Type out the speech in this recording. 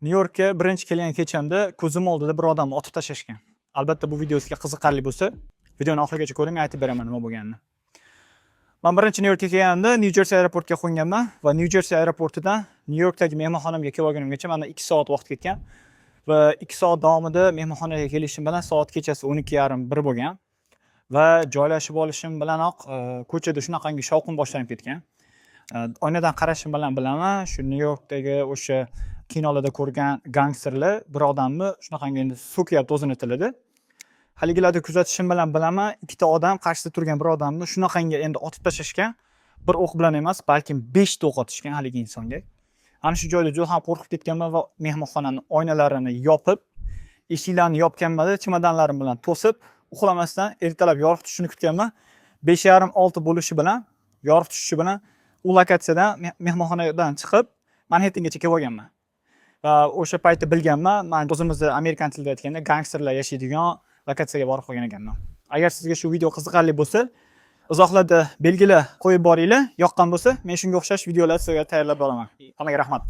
Nyu-Yorkka birinchi kelgan kechamda ko'zim oldida bir odamni otib tashlashgan. Albatta bu video sizga qiziqarli bo'lsa, videoni oxirigacha ko'ring, aytib beraman nima bo'lganini. Men birinchi Nyu-Yorkka kelganimda New-Jersey aeroportiga qo'nganman va New-Jersey aeroportidan Nyu-Yorkdagi mehmonxonamga kelib olgunimgacha mana 2 soat vaqt ketgan. Va 2 soat davomida mehmonxonaga kelishim bilan soat kechasi 12:30-1 bo'lgan. Va joylashib olishim bilanoq ko'chada shunaqangi shovqin boshlanib ketgan. Oynadan qarashim bilan bilaman, shu Nyu-Yorkdagi o'sha kinolarda ko'rgan gangsterlar bir odamni shunaqangi endi so'kyapti o'zini tilida. Haligilarda kuzatishim bilan bilaman, ikkita odam qarshisida turgan bir odamni shunaqangi endi otib tashlashgan. Bir o'q bilan emas, balkim 5 ta o'q otishgan haligi insonga. Ana shu joyda juda ham qo'rqib ketganman va mehmonxonani oynalarini yopib, eshiklarni yopganman-da, chimodanlarim bilan to'sib, uxlamasdan ertalab yorug' tushishini kutganman. 5:30-6 bo'lishi bilan, yorug' tushishi bilan u lokatsiyadan mehmonxonadan chiqib, Manhattangacha kelib olganman. Va o'sha paytda bilganman, men o'zimizda amerikan tilida aytganda gangsterlar yashaydigan lokatsiyaga borib qolgan ekanman. Agar sizga shu video qiziqarli bo'lsa, izohlarda belgilar qo'yib boringlar. Yoqqan bo'lsa, men shunga o'xshash videolar sizga tayyorlab boraman. Hammaga rahmat.